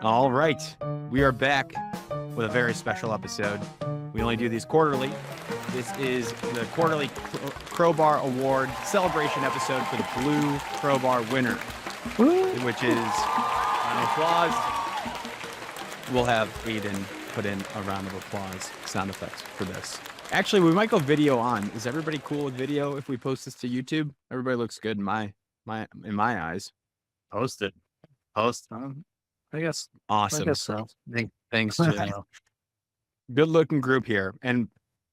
All right, we are back with a very special episode. We only do these quarterly. This is the quarterly Crowbar Award celebration episode for the Blue Crowbar winner, which is an applause. We'll have Aiden put in a round of applause sound effects for this. Actually, we might go video on. Is everybody cool with video if we post this to YouTube? Everybody looks good in my eyes. Post it. Post. I guess. Awesome. I guess so. Thanks, Gino. Good looking group here. And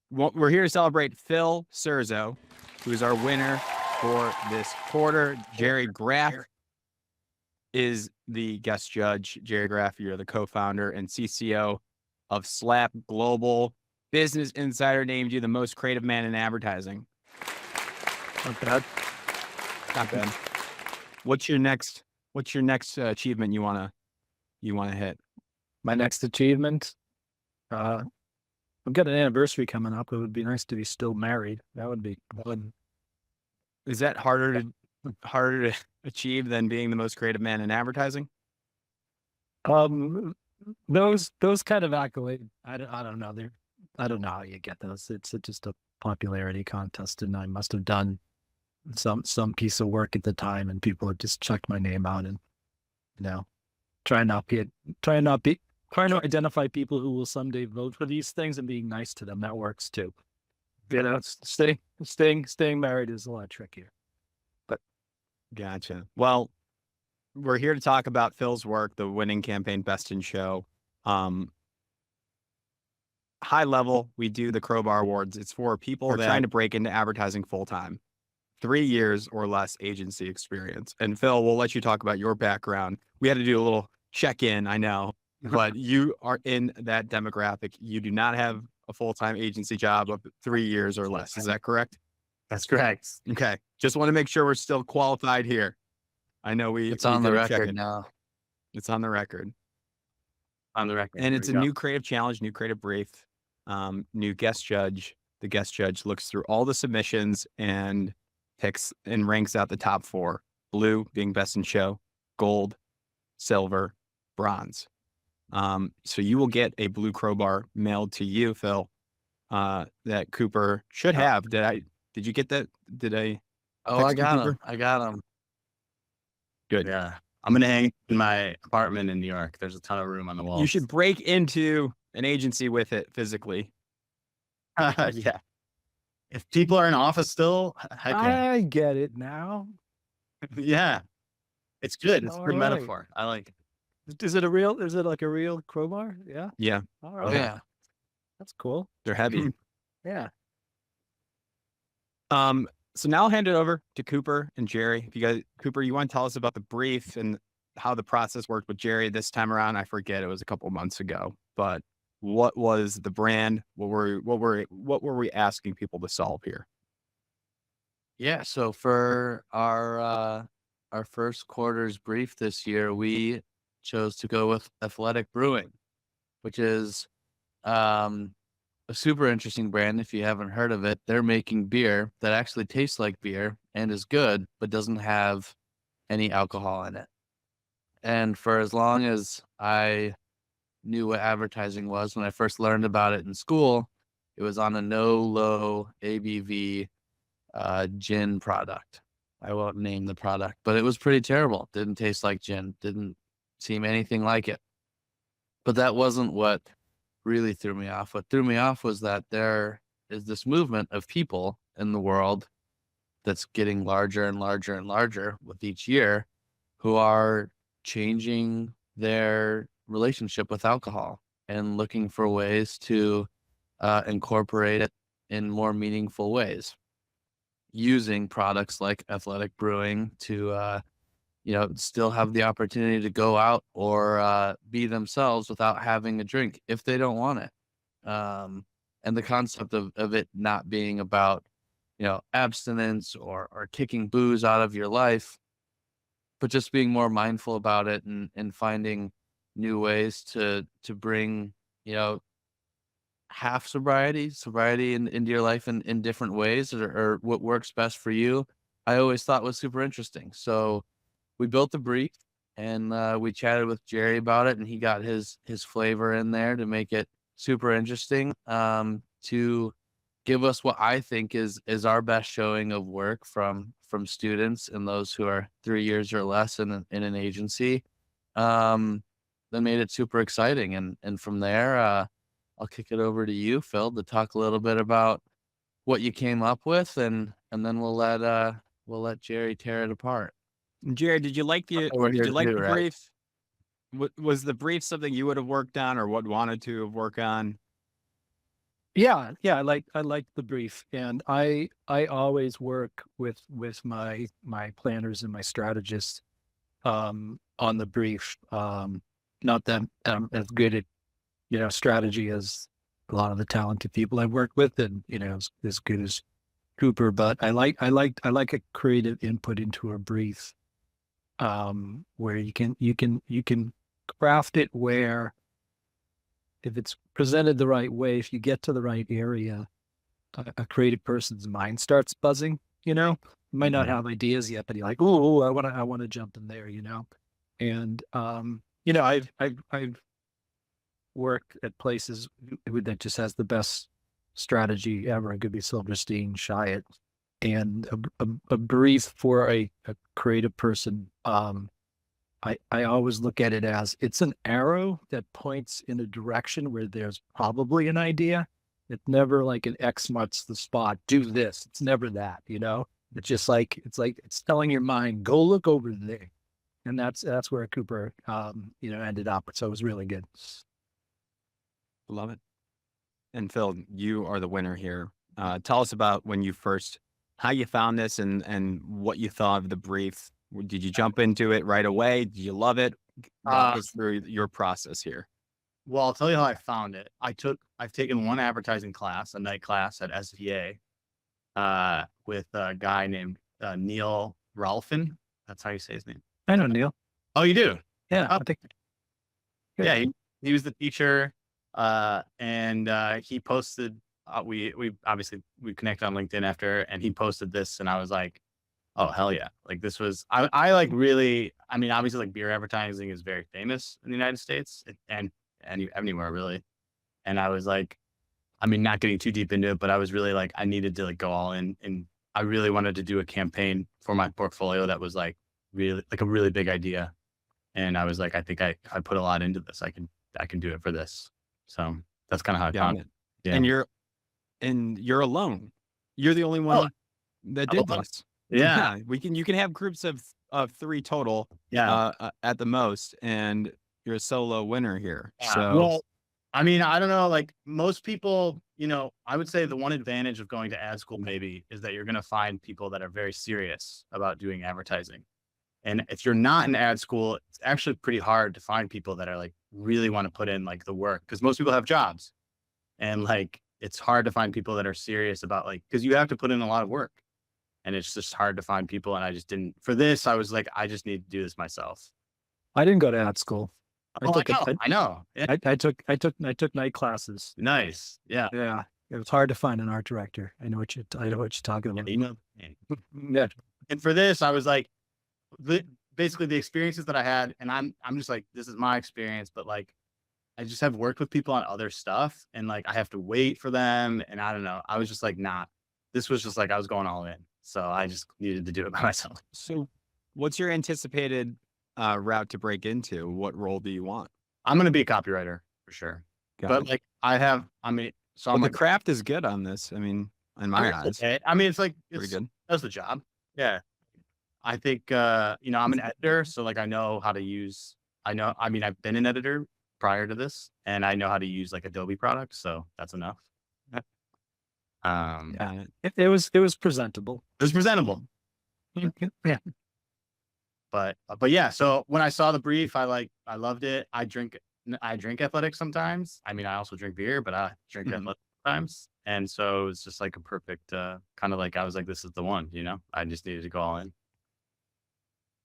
we're here to celebrate Phil Serzo, who is our winner for this quarter. Gerry Graf is the guest judge. Gerry Graf, you're the co-founder and CCO of Slap Global. Business Insider named you the most creative man in advertising. Not bad. Not bad. What's your next achievement you wanna hit? My next achievement, I've got an anniversary coming up. It would be nice to be still married. That would be fun. Is that harder to achieve than being the most creative man in advertising? Those kind of accolades, I don't know. I don't know how you get those. It's just a popularity contest, and I must have done some piece of work at the time, and people have just chucked my name out, and trying to identify people who will someday vote for these things and being nice to them. That works too. Staying married is a lot trickier. But gotcha. Well, we're here to talk about Phil's work, the winning campaign Best in Show. High level, we do the Crowbar Awards. It's for people that are trying to break into advertising full time, 3 years or less agency experience. And Phil, we'll let you talk about your background. We had to do a little check-in, I know, but you are in that demographic. You do not have a full-time agency job of 3 years or less. Is that correct? That's correct. Okay. Just want to make sure we're still qualified here. I know it's on the record now. It's on the record. On the record. And it's a new creative challenge, new creative brief, new guest judge. The guest judge looks through all the submissions and picks and ranks out the top 4. Blue being best in show, gold, silver, bronze. So you will get a Blue Crowbar mailed to you, Phil, that Cooper should have. Did you get that? I got him. I got him. Good. Yeah. I'm going to hang in my apartment in New York. There's a ton of room on the wall. You should break into an agency with it physically. Yeah. If people are in office still, I get it now. Yeah. It's good. It's a good right. metaphor. I like it. Is it like a real crowbar? Yeah. Yeah. All right. Yeah. That's cool. They're heavy. Yeah. So now I'll hand it over to Cooper and Gerry. Cooper, you want to tell us about the brief and how the process worked with Gerry this time around? I forget, it was a couple months ago, but what was the brand? What were we asking people to solve here? Yeah. So for our first quarter's brief this year, we chose to go with Athletic Brewing, which is a super interesting brand. If you haven't heard of it, they're making beer that actually tastes like beer and is good, but doesn't have any alcohol in it. And for as long as I knew what advertising was, when I first learned about it in school, it was on a low ABV gin product. I won't name the product, but it was pretty terrible. Didn't taste like gin. Didn't seem anything like it. But that wasn't what really threw me off. What threw me off was that there is this movement of people in the world that's getting larger and larger and larger with each year, who are changing their relationship with alcohol and looking for ways to incorporate it in more meaningful ways, using products like Athletic Brewing to still have the opportunity to go out or be themselves without having a drink if they don't want it. And the concept of it not being about, abstinence or kicking booze out of your life, but just being more mindful about it and finding new ways to bring, half sobriety into your life in different ways or what works best for you, I always thought was super interesting. So we built the brief. and we chatted with Gerry about it, and he got his flavor in there to make it super interesting. To give us what I think is our best showing of work from students and those who are 3 years or less in an agency. That made it super exciting, and from there, I'll kick it over to you, Phil, to talk a little bit about what you came up with, and then we'll let Gerry tear it apart. Jared, did you like the We're did here you like too, the right? brief? Was the brief something you would have worked on or wanted to work on? Yeah, I like the brief, and I always work with my planners and my strategists on the brief. Not that I'm as good at strategy as a lot of the talented people I've worked with, and as good as Cooper, but I like a creative input into a brief, where you can craft it where, if it's presented the right way, if you get to the right area, a creative person's mind starts buzzing. You might not have ideas yet, but you're like, oh, I want to jump in there. And I've worked at places that just has the best strategy ever. It could be Silverstein, Chiat, and a brief for a creative person. I always look at it as it's an arrow that points in a direction where there's probably an idea. It's never like an X marks the spot, do this. It's never that, It's just like it's telling your mind, go look over there. And that's where Cooper ended up. So it was really good. Love it. And Phil, you are the winner here. Tell us about how you found this and what you thought of the brief. Did you jump into it right away? Did you love it? Walk us through your process here. Well, I'll tell you how I found it. I've taken one advertising class, a night class at SVA, with a guy named Neil Rolfin. That's how you say his name. I know Neil. Oh, you do? Yeah, Oh. I think. Yeah, he was the teacher, and he posted. We obviously connected on LinkedIn after, and he posted this, and I was like, oh, hell yeah. Like this was, I like really, I mean, obviously like beer advertising is very famous in the United States and anywhere really. And I was like, I mean, not getting too deep into it, but I was really like, I needed to like go all in, and I really wanted to do a campaign for my portfolio that was like really like a really big idea. And I was like, I think I put a lot into this. I can do it for this. So that's kind of how I found it. Yeah. And you're alone. You're the only one that did this. Yeah. You can have groups of 3 total. Yeah. At the most, and you're a solo winner here. Yeah. So Well, I mean, I don't know, like most people, I would say the one advantage of going to ad school maybe is that you're going to find people that are very serious about doing advertising. And if you're not in ad school, it's actually pretty hard to find people that are like really want to put in like the work, because most people have jobs, and like it's hard to find people that are serious about because you have to put in a lot of work, and it's just hard to find people. And I just didn't, for this, I was like, I just need to do this myself. I didn't go to ad school. I know. Yeah. I took night classes. Nice. Yeah. Yeah. It was hard to find an art director. I know what you're talking about. Yeah. And for this, I was like, basically the experiences that I had, and I'm just like, this is my experience, but like, I just have worked with people on other stuff, and like, I have to wait for them. And I don't know. I was just like, nah, this was just like, I was going all in. So I just needed to do it by myself. So what's your anticipated route to break into? What role do you want? I'm going to be a copywriter for sure. But like So the craft is good on this. I mean, in my eyes. Okay. I mean, it's like, pretty good. That's the job. Yeah. I think, I'm an editor. So like, I know how to use, I've been an editor prior to this, and I know how to use like Adobe products. So that's enough. Yeah. It was presentable. It was presentable. Yeah. But yeah, so when I saw the brief, I loved it. I drink athletic sometimes. I mean, I also drink beer, but I drink athletic sometimes. And so it was just like a perfect, kind of like, I was like, this is the one, I just needed to go all in.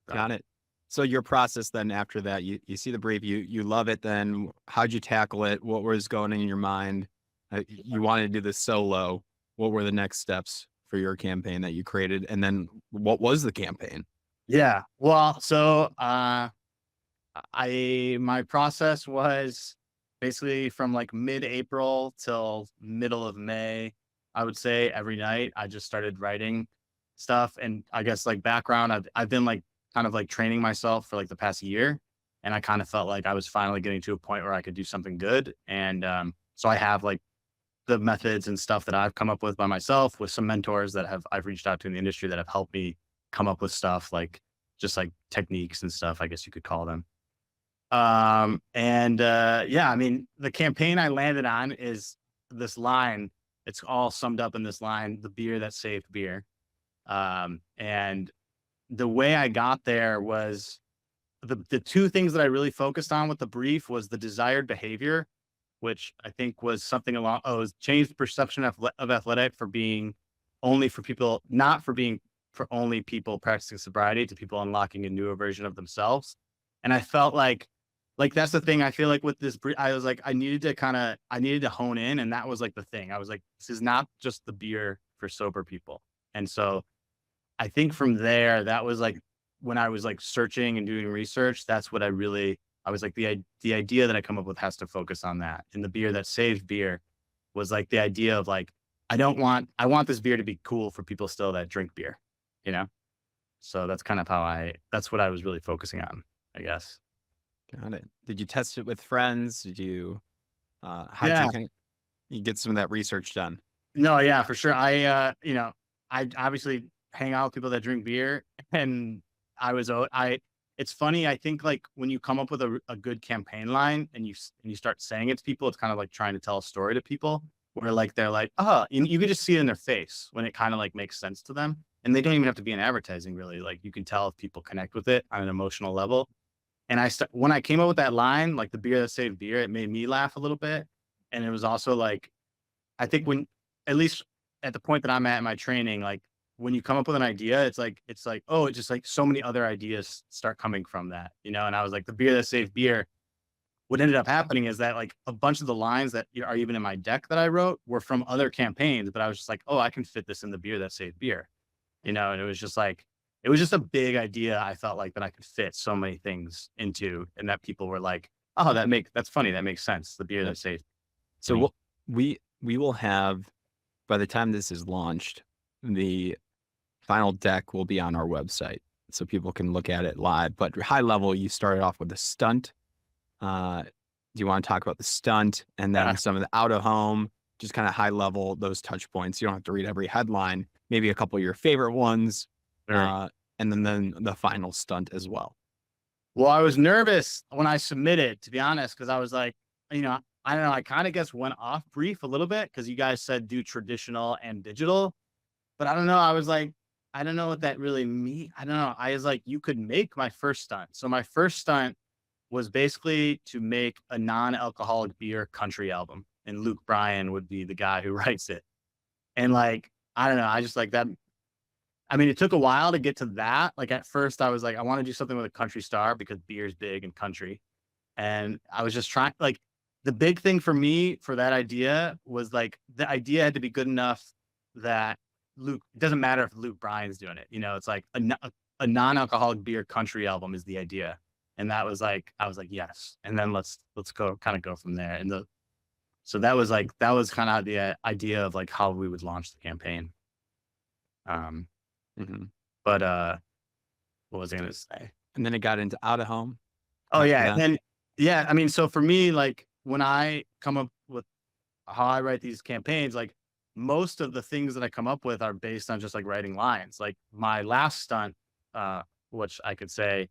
Got it. So your process then after that, you see the brief, you love it. Then how'd you tackle it? What was going in your mind? You wanted to do this solo. What were the next steps for your campaign that you created? And then what was the campaign? Yeah. Well, so, my process was basically from like mid-April till middle of May. I would say every night I just started writing stuff. And I guess like background, I've been like kind of like training myself for like the past year. And I kind of felt like I was finally getting to a point where I could do something good. And so I have like the methods and stuff that I've come up with by myself with some mentors that I've reached out to in the industry that have helped me come up with stuff like just like techniques and stuff, I guess you could call them. Yeah, I mean, the campaign I landed on is this line. It's all summed up in this line, the beer that saved beer. And the way I got there was the two things that I really focused on with the brief was the desired behavior, which I think was something along, change the perception of athletic for being only for people, not for being for only people practicing sobriety to people unlocking a newer version of themselves. And I felt like that's the thing. I feel like with this, I was like, I needed to hone in. And that was like the thing. I was like, this is not just the beer for sober people. And so I think from there, that was like, when I was like searching and doing research, that's what I was like, the idea that I come up with has to focus on that. And the beer that saves beer was like the idea of like, I want this beer to be cool for people still that drink beer, you know? So that's kind of that's what I was really focusing on, I guess. Got it. Did you test it with friends? Did you, Yeah. you get some of that research done? No, yeah, for sure. I obviously hang out with people that drink beer, and it's funny. I think like when you come up with a good campaign line and you start saying it to people, it's kind of like trying to tell a story to people where like, they're like, oh, and you can just see it in their face when it kind of like makes sense to them. And they don't even have to be in advertising really. Like you can tell if people connect with it on an emotional level. And when I came up with that line, like the beer that saved beer, it made me laugh a little bit. And it was also like, I think at least at the point that I'm at in my training, like when you come up with an idea, it's like, oh, it's just like so many other ideas start coming from that, you know? And I was like, the beer that saved beer. What ended up happening is that like a bunch of the lines that are even in my deck that I wrote were from other campaigns, but I was just like, oh, I can fit this in the beer that saved beer, you know? And it was just a big idea. I felt like that I could fit so many things into, and that people were like, oh, that's funny. That makes sense. The beer that saved. So we will have, by the time this is launched, the final deck will be on our website so people can look at it live. But high level, you started off with a stunt. Do you want to talk about the stunt and then some of the out of home, just kind of high level, those touch points? You don't have to read every headline, maybe a couple of your favorite ones, and then the final stunt as well. Well, I was nervous when I submitted, to be honest, because I was like, you know, I don't know, I kind of guess went off brief a little bit because you guys said do traditional and digital, but I don't know. I was like, I don't know what that really means. I don't know. I was like, you could make my first stunt. So my first stunt was basically to make a non-alcoholic beer country album, and Luke Bryan would be the guy who writes it. And like, I don't know, I just like that. I mean, it took a while to get to that. Like at first I was like, I want to do something with a country star because beer's big in country. And I was just trying, like, the big thing for me for that idea was like, the idea had to be good enough that it doesn't matter if Luke Bryan's doing it. You know, it's like a non-alcoholic beer country album is the idea. And that was like, I was like, yes. And then let's go from there. And so that was kind of the idea of like how we would launch the campaign. But what was I going to say? And then it got into out of home. Oh yeah. And then, yeah, I mean, so for me, like when I come up with how I write these campaigns, like most of the things that I come up with are based on just like writing lines. Like my last stunt, which I could say,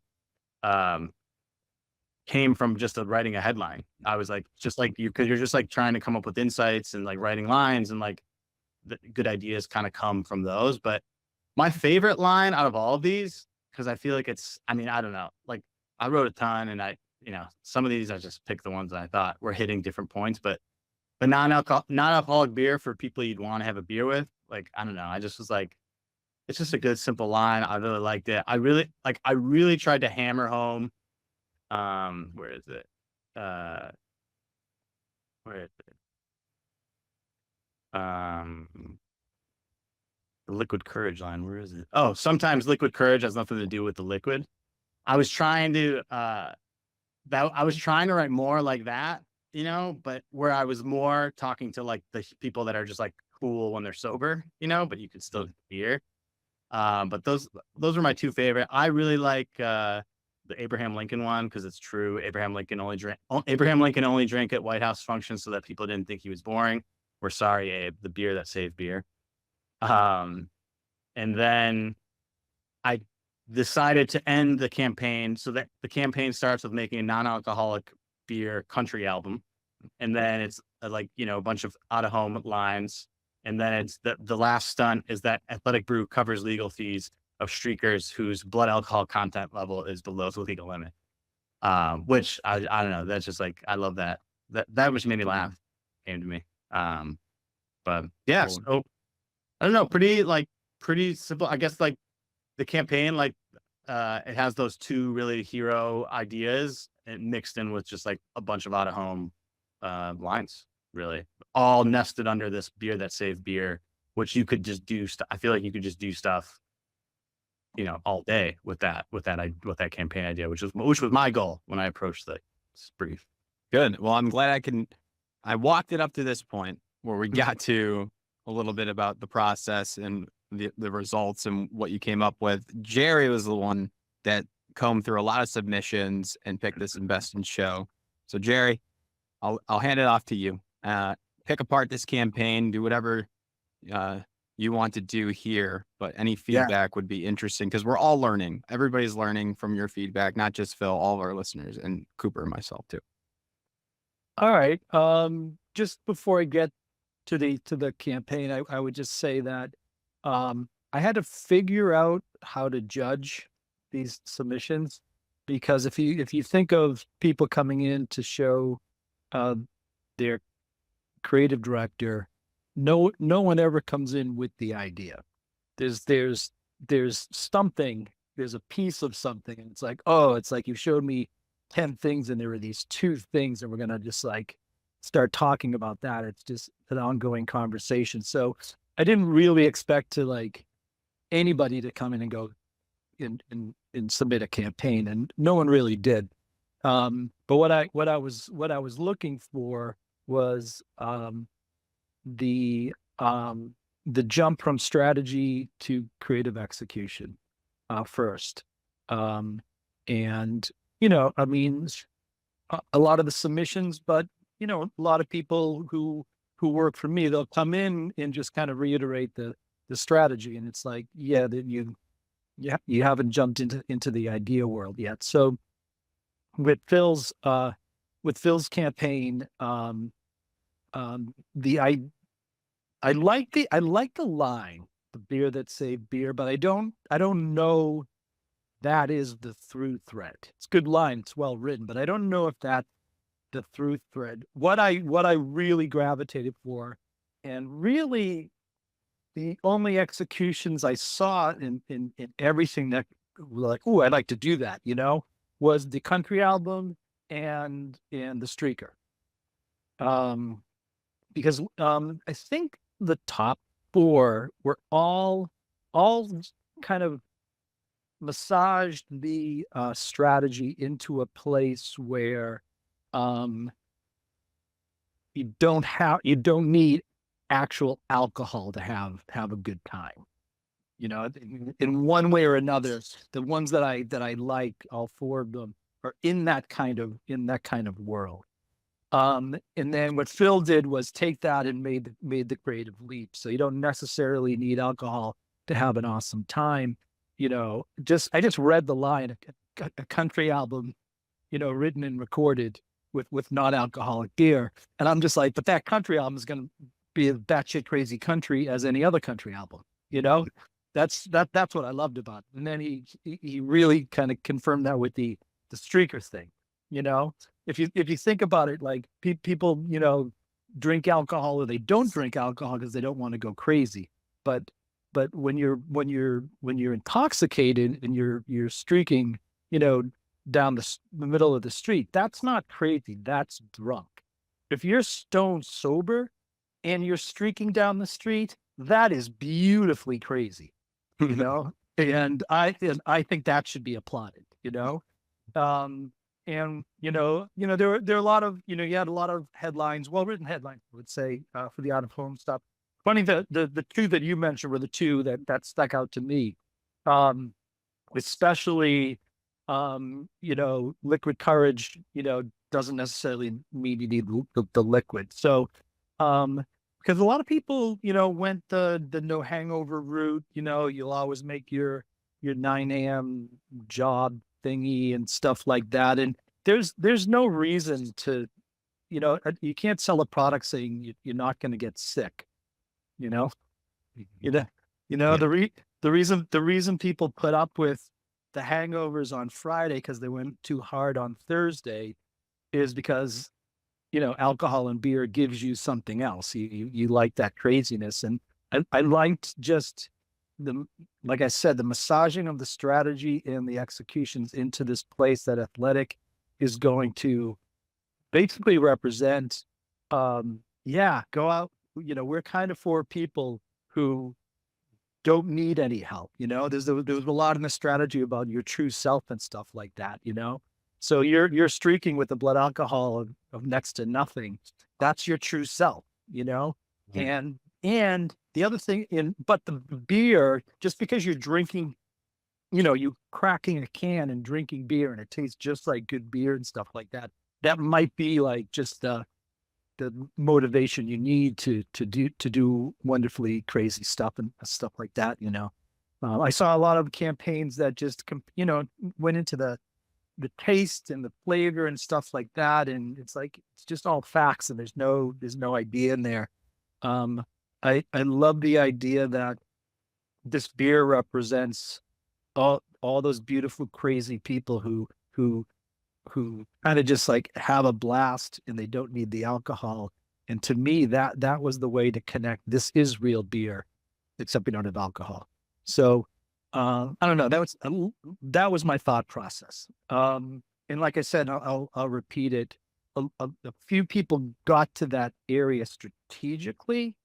came from just writing a headline. I was like, just like because you're just like trying to come up with insights and like writing lines, and like the good ideas kind of come from those. But my favorite line out of all of these, because I feel like I don't know, like I wrote a ton, and some of these I just picked the ones that I thought were hitting different points, but non-alcoholic beer for people you'd want to have a beer with. Like, I don't know. I just was like, it's just a good, simple line. I really liked it. I really tried to hammer home. Where is it? Where is it? The liquid courage line. Where is it? Oh, sometimes liquid courage has nothing to do with the liquid. I was trying to that I was trying to write more like that, you know, but where I was more talking to like the people that are just like cool when they're sober, you know, but you could still beer. But those were my two favorite. I really like the Abraham Lincoln one because it's true. Abraham Lincoln only drank at White House functions so that people didn't think he was boring. We're sorry, Abe, the beer that saved beer. And then I decided to end the campaign so that the campaign starts with making a non-alcoholic beer country album. And then it's like, you know, a bunch of out-of-home lines. And then it's the last stunt is that Athletic Brew covers legal fees of streakers whose blood alcohol content level is below the legal limit. Which I don't know. That's just like, I love that. That which made me laugh came to me. But yeah, Cool. so I don't know, pretty simple. I guess like the campaign, like it has those two really hero ideas and mixed in with just like a bunch of out of home lines, really all nested under this beer that saved beer, which you could just do. I feel like you could just do stuff, you know, all day with that campaign idea, which was my goal when I approached the brief. Good. Well, I'm glad I walked it up to this point where we got to a little bit about the process and the results and what you came up with. Gerry was the one that combed through a lot of submissions and picked this Invest in show. So Gerry, I'll hand it off to you. Pick apart this campaign, do whatever you want to do here, but any feedback would be interesting because we're all learning. Everybody's learning from your feedback, not just Phil, all of our listeners, and Cooper and myself too. All right. Just before I get to the campaign, I would just say that I had to figure out how to judge these submissions, because if you think of people coming in to show their creative director, no one ever comes in with the idea. There's something, there's a piece of something, and it's like, oh, it's like you showed me 10 things and there were these 2 things and we're gonna just like start talking about that. It's just an ongoing conversation. So I didn't really expect to like anybody to come in and go and submit a campaign, and no one really did. But what I was looking for was the jump from strategy to creative execution first. And you know, I mean, a lot of the submissions, but you know, a lot of people who work for me, they'll come in and just kind of reiterate the strategy, and it's like, yeah, that you haven't jumped into the idea world yet. So with Phil's campaign, I like the line, the beer that saved beer, but I don't know that is the through thread. It's a good line, it's well written, but I don't know if that's the through thread. What I really gravitated for, and really the only executions I saw in everything that were like, oh, I'd like to do that, you know, was the country album and the streaker. Because I think the top 4 were all kind of massaged the strategy into a place where you don't need actual alcohol to have a good time. You know, in one way or another, the ones that I like, all 4 of them are in that kind of world. And then what Phil did was take that and made the creative leap. So you don't necessarily need alcohol to have an awesome time. You know, I just read the line, a country album, you know, written and recorded with non-alcoholic beer. And I'm just like, but that country album is going to be a batshit crazy country as any other country album, you know? That's what I loved about it. And then he really kind of confirmed that with the streaker thing, you know? If you think about it, like people, you know, drink alcohol or they don't drink alcohol because they don't want to go crazy. But when you're intoxicated and you're streaking, you know, down the middle of the street, that's not crazy. That's drunk. If you're stone sober and you're streaking down the street, that is beautifully crazy, you know? And I think that should be applauded, you know? there are a lot of, you had a lot of headlines, well-written headlines, I would say, for the out-of-home stuff. Funny, the two that you mentioned were the two that stuck out to me. Especially, liquid courage, doesn't necessarily mean you need the liquid. So, because a lot of people, went the no hangover route, you'll always make your 9 a.m. job thingy and stuff like that. And there's no reason to, you can't sell a product saying you're not going to get sick, you know, you know, Yeah. the reason people put up with the hangovers on Friday because they went too hard on Thursday is because, alcohol and beer gives you something else. You like that craziness. And I liked just like I said, the massaging of the strategy and the executions into this place that Athletic is going to basically represent. Go out, we're kind of for people who don't need any help. There was a lot in the strategy about your true self and stuff like that, So you're streaking with the blood alcohol of next to nothing. That's your true self, Yeah. And the other thing but the beer, just because you're drinking, you cracking a can and drinking beer and it tastes just like good beer and stuff like that, that might be like just the motivation you need to do wonderfully crazy stuff and stuff like that. I saw a lot of campaigns that just went into the taste and the flavor and stuff like that, and it's like it's just all facts and there's no idea in there. I love the idea that this beer represents all those beautiful crazy people who kind of just like have a blast and they don't need the alcohol. And to me, that was the way to connect. This is real beer, except we don't have alcohol. So I don't know. That was my thought process. And like I said, I'll repeat it. A few people got to that area strategically,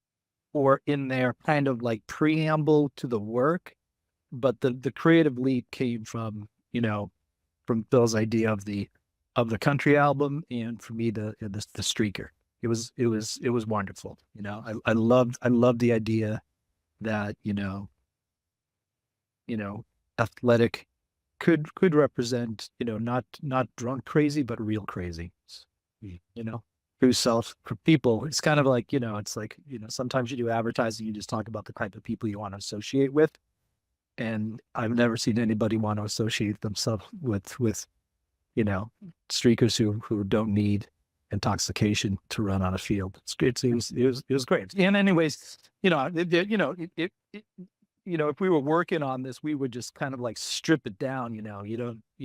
or in their kind of like preamble to the work, but the creative lead came from from Phil's idea of the country album, and for me the streaker. It was wonderful. I loved the idea that Athletic could represent not drunk crazy but real crazy. True self for people. It's kind of like it's like sometimes you do advertising, you just talk about the type of people you want to associate with. And I've never seen anybody want to associate themselves with streakers who don't need intoxication to run on a field. It's great. It was great. And anyways, if we were working on this, we would just kind of like strip it down. You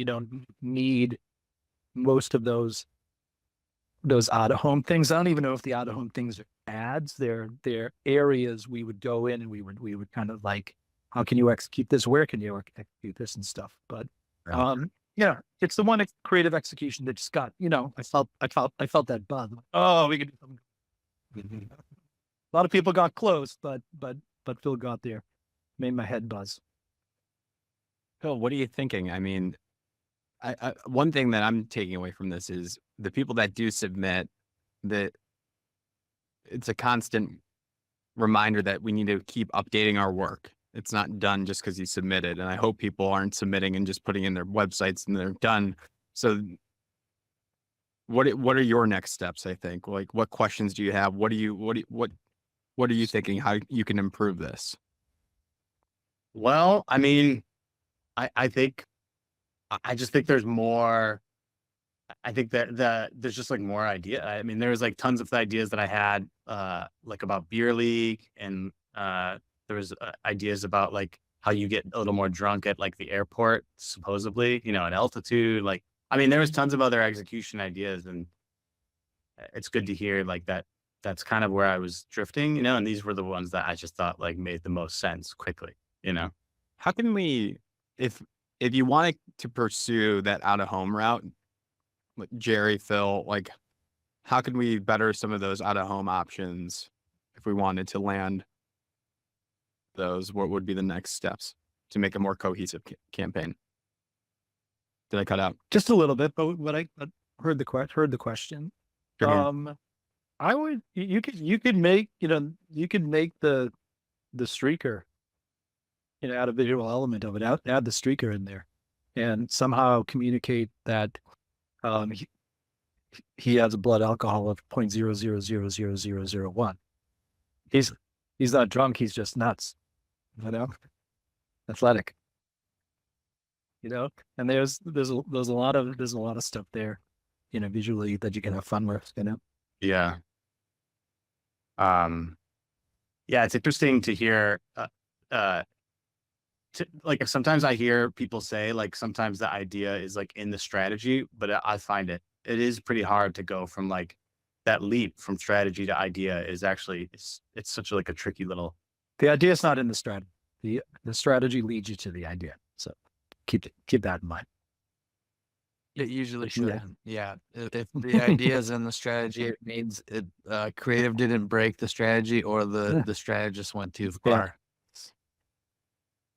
don't need most of those out of home things. I don't even know if the out of home things are ads. They're areas we would go in and we would kind of like, how can you execute this? Where can you execute this and stuff? But it's the one creative execution that just got, I felt that buzz. Oh, we could do something. A lot of people got close, but Phil got there, made my head buzz. Phil, what are you thinking? I mean, I one thing that I'm taking away from this is the people that do submit, that it's a constant reminder that we need to keep updating our work. It's not done just because you submitted. And I hope people aren't submitting and just putting in their websites and they're done. So what are your next steps? I think, like, what questions do you have? What are you thinking? How you can improve this? Well, I mean, I just think there's more. I think that there's just like more idea. I mean, there was like tons of ideas that I had, like about beer league, and there was ideas about like how you get a little more drunk at like the airport, supposedly, at altitude. Like, I mean, there was tons of other execution ideas, and it's good to hear like that. That's kind of where I was drifting, and these were the ones that I just thought like made the most sense quickly, How can we, if you wanted to pursue that out of home route, like Gerry, Phil, like, how can we better some of those out of home options if we wanted to land those? What would be the next steps to make a more cohesive campaign? Did I cut out? Just a little bit, but I heard the question. Sure, man. I would you could make the streaker, add a visual element of it, add the streaker in there, and somehow communicate that he has a blood alcohol of 0.00000001. He's not drunk, he's just nuts. Athletic. And there's a lot of stuff there, visually that you can have fun with, Yeah. Yeah, it's interesting to hear, like sometimes I hear people say like sometimes the idea is like in the strategy, but I find it is pretty hard to go from like that leap from strategy to idea is actually, it's such like a tricky little. The idea is not in the strategy. The strategy leads you to the idea. So keep that in mind. It usually should. Yeah. If the idea is in the strategy, it means it creative didn't break the strategy, or the strategist went too far.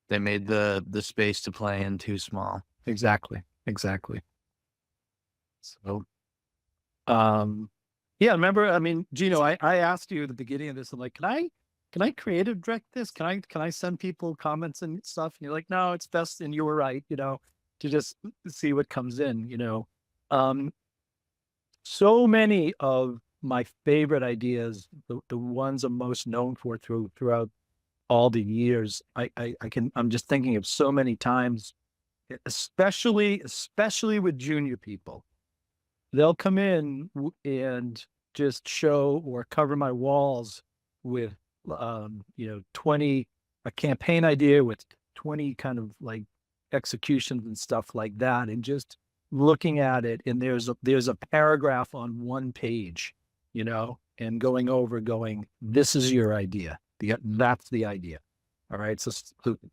They made the space to play in too small. Exactly. So, yeah, remember, I mean, Gino, I asked you at the beginning of this, I'm like, can I creative direct this? Can I send people comments and stuff? And you're like, no, it's best. And you were right, to just see what comes in, so many of my favorite ideas, the ones I'm most known for throughout all the years, I'm just thinking of so many times, especially with junior people. They'll come in and just show or cover my walls with, 20, a campaign idea with 20 kind of like executions and stuff like that. And just looking at it, and there's a paragraph on one page, and going, this is your idea. That's the idea. All right. So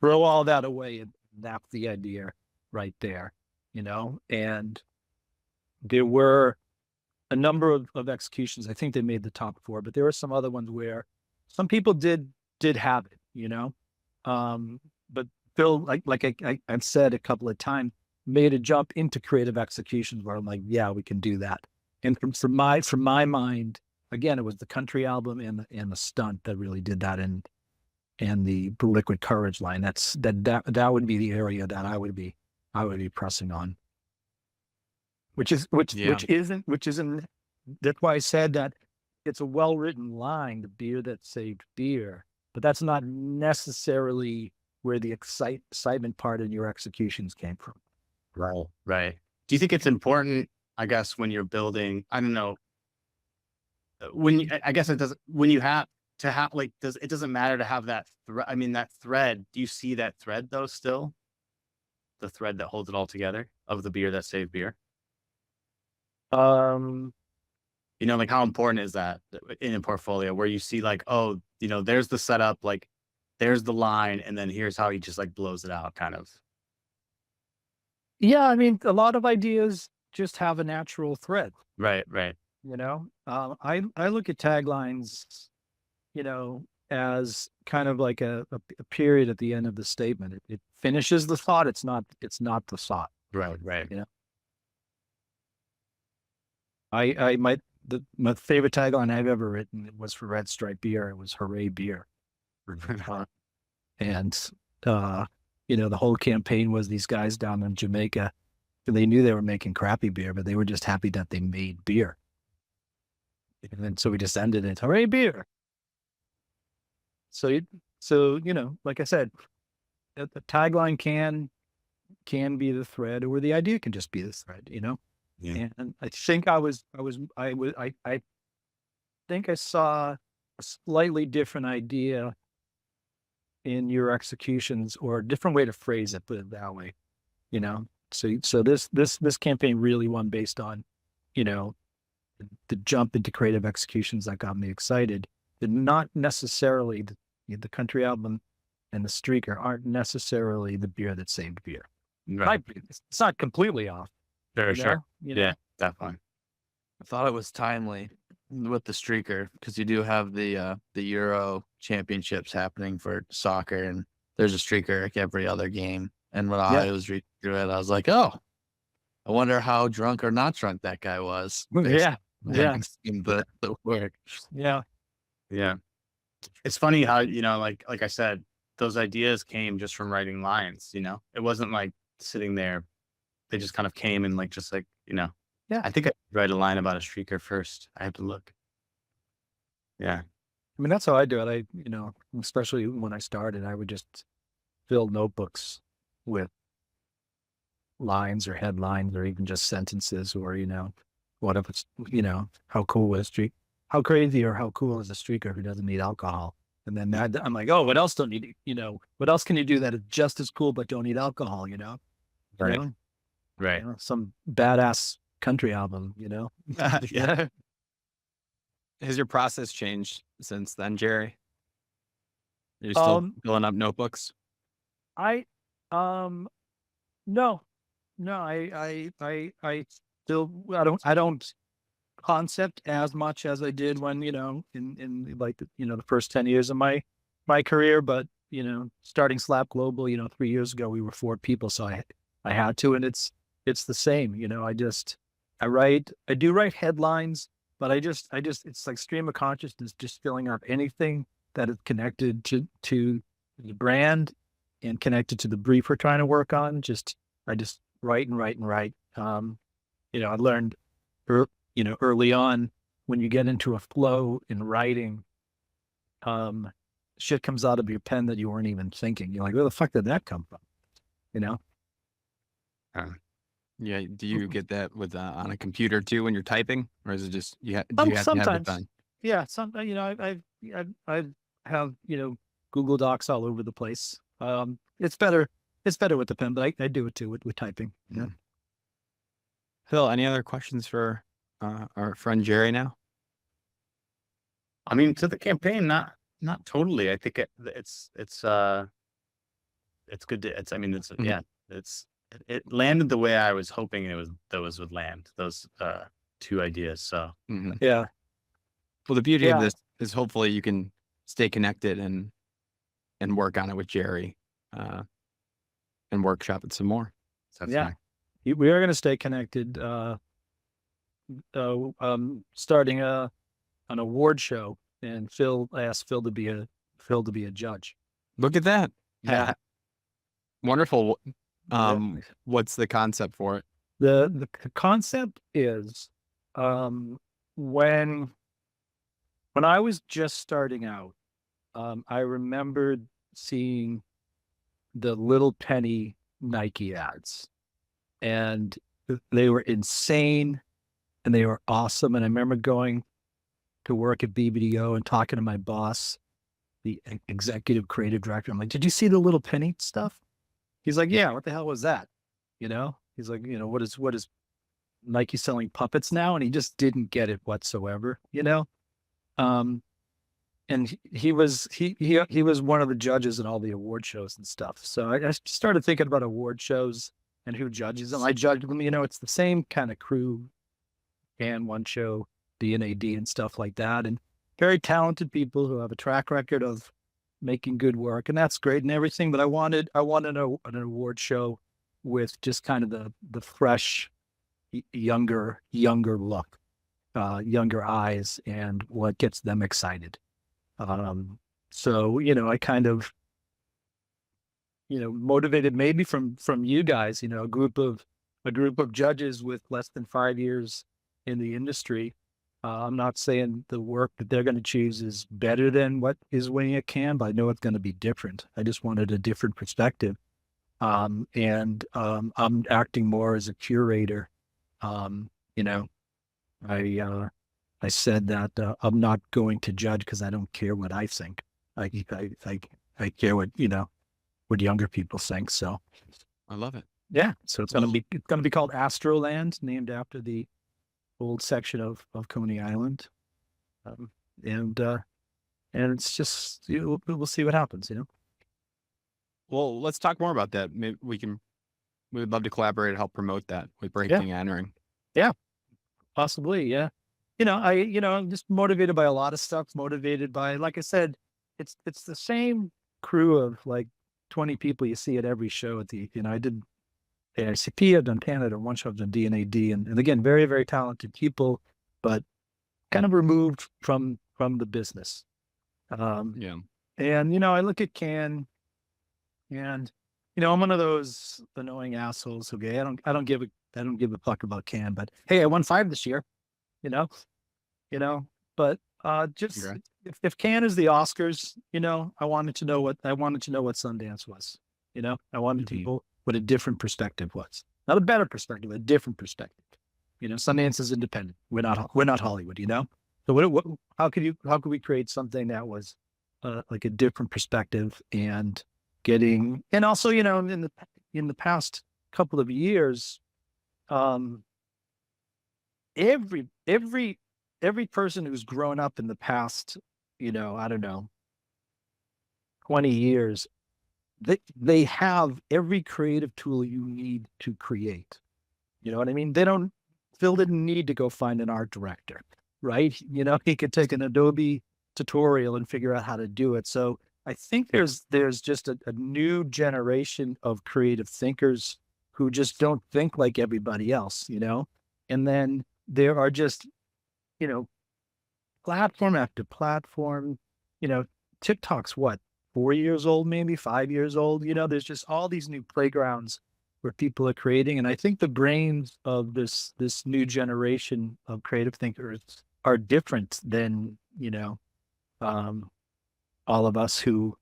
throw all that away, and that's the idea right there, and there were a number of executions. I think they made the top 4, but there were some other ones where some people did have it, but Phil, like I've said a couple of times, made a jump into creative executions where I'm like, yeah, we can do that. And from my mind, again, it was the country album and the stunt that really did that, and the Liquid Courage line. That would be the area that I would be pressing on. Which isn't. That's why I said that it's a well-written line, the beer that saved beer, but that's not necessarily where the excitement part in your executions came from. Right. Do you think it's important, I guess, when you're building, I don't know, I guess it doesn't, when you have to have, like, it doesn't matter to have that that thread. Do you see that thread though still? The thread that holds it all together of the beer that saved beer? Like how important is that in a portfolio where you see like, oh, there's the setup, like there's the line, and then here's how he just like blows it out kind of. Yeah. I mean, a lot of ideas just have a natural thread. Right. I look at taglines, as kind of like a period at the end of the statement. It finishes the thought. It's not the thought. Right. My favorite tagline I've ever written was for Red Stripe Beer. It was "Hooray Beer," and the whole campaign was these guys down in Jamaica. They knew they were making crappy beer, but they were just happy that they made beer. And then so we just ended it, "Hooray Beer." So like I said, the tagline can be the thread, or the idea can just be the thread. Yeah. And I think I think I saw a slightly different idea in your executions, or a different way to phrase it, put it that way, So this campaign really won based on, the jump into creative executions that got me excited. They're not necessarily the country album and the streaker aren't necessarily the beer that saved beer. Right. It's not completely off. Sure. Yeah, definitely. I thought it was timely with the streaker because you do have the Euro championships happening for soccer, and there's a streaker like every other game. And when I was reading through it, I was like, oh, I wonder how drunk or not drunk that guy was. Yeah. Yeah. In the work. Yeah. Yeah. It's funny how, like I said, those ideas came just from writing lines, it wasn't like sitting there. They just kind of came and Yeah. I think I write a line about a streaker first. I have to look. Yeah. I mean, that's how I do it. Especially when I started, I would just fill notebooks with lines or headlines or even just sentences or, what if it's, how cool is how crazy or how cool is a streaker who doesn't need alcohol? And then I'm like, oh, what else don't need, what else can you do that is just as cool, but don't need alcohol, Right. You Right. know, some badass country album, Yeah. Has your process changed since then, Gerry? You're still filling up notebooks? I, no, I still, I don't concept as much as I did when, in like, the first 10 years of my career, but, starting Slap Global, 3 years ago, we were 4 people. So I had to, and it's the same, I do write headlines, but it's like stream of consciousness, just filling up anything that is connected to the brand and connected to the brief we're trying to work on. I just write and write and write. I learned, early on when you get into a flow in writing, shit comes out of your pen that you weren't even thinking. You're like, where the fuck did that come from? Yeah. Do you get that with on a computer too when you're typing, or is it just do you have to have the Sometimes. pen? Yeah. I have, Google Docs all over the place. It's better with the pen, but I do it too with typing. Yeah. Phil, any other questions for our friend Gerry now? I mean, to the campaign, not totally. I think it's good to, it landed the way I was hoping those would land, those 2 ideas. So Yeah. Well, the beauty of Yeah. this is hopefully you can stay connected and work on it with Gerry, and workshop it some more. So that's Yeah. fine. We are going to stay connected. Starting an award show, and Phil asked Phil to be a judge. Look at that. Yeah. Wonderful. Yeah. What's the concept for it? The concept is, when I was just starting out, I remembered seeing the little penny Nike ads, and they were insane and they were awesome. And I remember going to work at BBDO and talking to my boss, the executive creative director. I'm like, did you see the little penny stuff? He's like, yeah, what the hell was that? He's like, what is Nike selling puppets now? And he just didn't get it whatsoever, and he was one of the judges in all the award shows and stuff. So I started thinking about award shows and who judges them. I judge them, it's the same kind of crew and one show, D&AD and stuff like that. And very talented people who have a track record of making good work. And that's great and everything. But I wanted an award show with just kind of the fresh, younger look, younger eyes, and what gets them excited. So, I kind of, motivated maybe from you guys, a group of judges with less than 5 years in the industry. I'm not saying the work that they're going to choose is better than what is winning a can, but I know it's going to be different. I just wanted a different perspective. I'm acting more as a curator. I said that I'm not going to judge because I don't care what I think. I care what younger people think. So I love it. yeah. So it's gonna be called Astroland, named after the old section of Coney Island. And it's just we'll see what happens. Well, let's talk more about that. Maybe we would love to collaborate and help promote that with breaking and entering. Yeah, possibly. Yeah. I'm just motivated by a lot of stuff, motivated by, like I said, it's the same crew of like 20 people you see at every show at I did AICP, I've done Canada, one show, I've done D&AD, and again, very, very talented people, but kind of removed from the business. Yeah. And, I look at Can and, I'm one of those annoying assholes. Okay. I don't give a fuck about Can, but hey, I won 5 this year, you know, but, just Congrats. if Can is the Oscars, I wanted to know what Sundance was, I wanted to know what a different perspective was, not a better perspective, a different perspective. Sundance is independent. We're not Hollywood, So how could we create something that was like a different perspective and also, in the past couple of years, every person who's grown up in the past, I don't know, 20 years, they have every creative tool you need to create. You know what I mean? Phil didn't need to go find an art director, right? He could take an Adobe tutorial and figure out how to do it. So I think there's just a new generation of creative thinkers who just don't think like everybody else, and then there are just, platform after platform, TikTok's what, 4 years old, maybe 5 years old, there's just all these new playgrounds where people are creating. And I think the brains of this new generation of creative thinkers are different than, all of us who,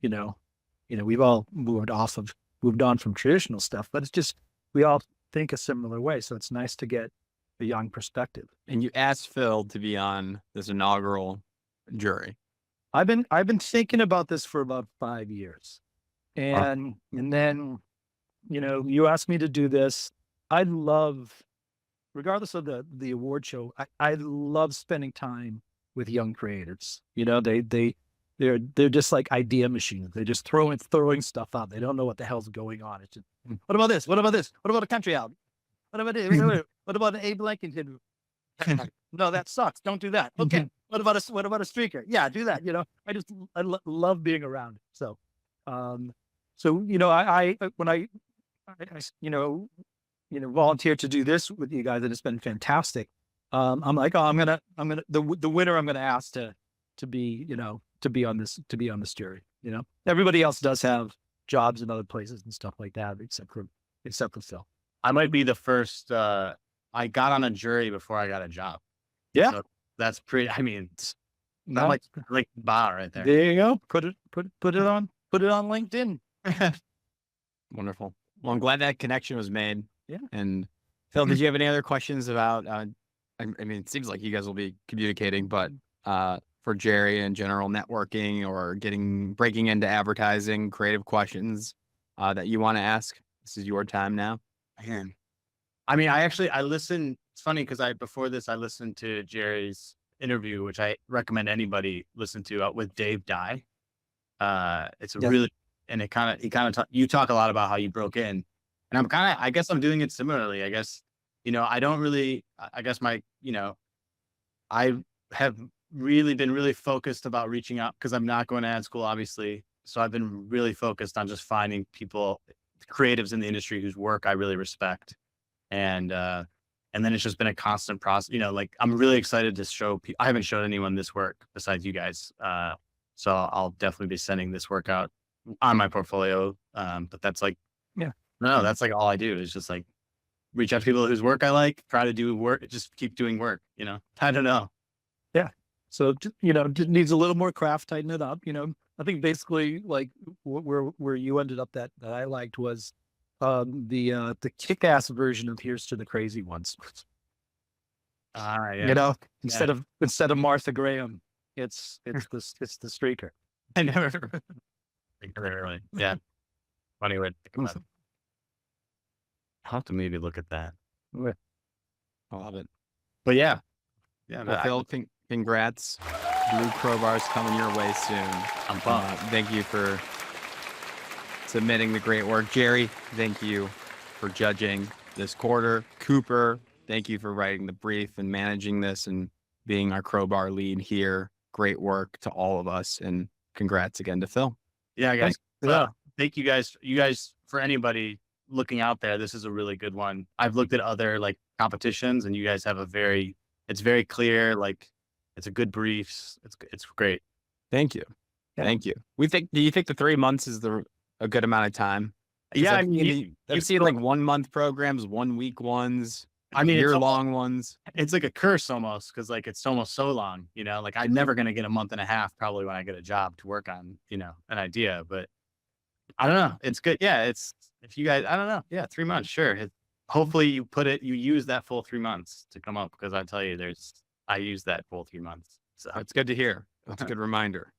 we've all moved on from traditional stuff, but it's just, we all think a similar way. So it's nice to get a young perspective. And you asked Phil to be on this inaugural jury. I've been thinking about this for about 5 years. And then, you asked me to do this. I love, regardless of the award show, I love spending time with young creators. They're just like idea machines. They're just throwing stuff out. They don't know what the hell's going on. It's just, what about this? What about this? What about a country album? What about it? What about an Abe Lincoln? No, that sucks. Don't do that. Okay. What about a streaker? Yeah, do that. I love being around. So, I when I volunteered to do this with you guys, and it's been fantastic. I'm like, oh, the winner I'm gonna ask to be on this jury. Everybody else does have jobs in other places and stuff like that, except for Phil. I might be the first. I got on a jury before I got a job. Yeah, so that's pretty. I mean, it's not No. like bar right there. There you go. Put it on LinkedIn. Wonderful. Well, I'm glad that connection was made. Yeah. And Phil, did you have any other questions about, I mean, it seems like you guys will be communicating, but for Gerry in general, networking or breaking into advertising, creative questions that you want to ask? This is your time now. Man. I mean, I listened. It's funny because before this, I listened to Gerry's interview, which I recommend anybody listen to with Dave Dye. It's a really, and you talk a lot about how you broke in, and I guess I'm doing it similarly. I guess, I don't really, I guess I have really been really focused about reaching out because I'm not going to ad school, obviously. So I've been really focused on just finding people, creatives in the industry whose work I really respect. And then it's just been a constant process, I'm really excited to show people. I haven't showed anyone this work besides you guys. So I'll definitely be sending this work out on my portfolio. But that's that's like all I do is just like reach out to people whose work I like, try to do work, just keep doing work, I don't know. Yeah. So, it needs a little more craft, tighten it up. I think basically like where you ended up that I liked was the kick-ass version of Here's to the Crazy Ones. Yeah. Instead of Martha Graham, it's the streaker. I never really. Yeah. Funny way to think about it. I'll have to maybe look at that. I love it. But yeah. Well, Phil, congrats. Blue Crowbar's coming your way soon. I'm pumped. Thank you for submitting the great work. Gerry, thank you for judging this quarter. Cooper, thank you for writing the brief and managing this and being our Crowbar lead here. Great work to all of us, and congrats again to Phil. Yeah, guys. Thank you guys. You guys, for anybody, looking out there, this is a really good one. I've looked at other like competitions, and you guys have it's very clear. Like, it's a good briefs. It's great. Thank you. Yeah. Thank you. Do you think the 3 months is a good amount of time? Yeah, I I've mean, seen, I've seen like 1 month programs, 1 week ones, I mean, it's year long ones. It's like a curse almost, because like it's almost so long, like I'm never going to get a month and a half probably when I get a job to work on, an idea. But I don't know. It's good. Yeah. It's, if you guys, I don't know. Yeah. 3 months. Sure. Hopefully you use that full 3 months to come up, because I tell you, I use that full 3 months. So That's good to hear. That's a good reminder.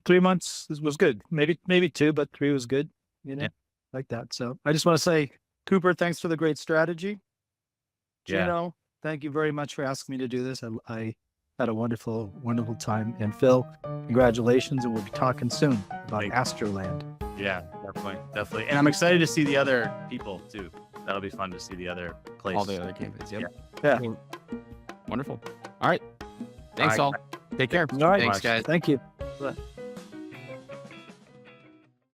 3 months was good. Maybe 2, but 3 was good. Yeah. Like that. So I just want to say, Cooper, thanks for the great strategy. Yeah. Gino, thank you very much for asking me to do this. I had a wonderful, wonderful time. And Phil, congratulations, and we'll be talking soon about Astroland. Yeah, definitely. And I'm excited to see the other people too. That'll be fun to see the other place. All the other candidates. Yep. Yeah. Wonderful. All right. Thanks all. Take care. All right. Thanks, guys. Thank you.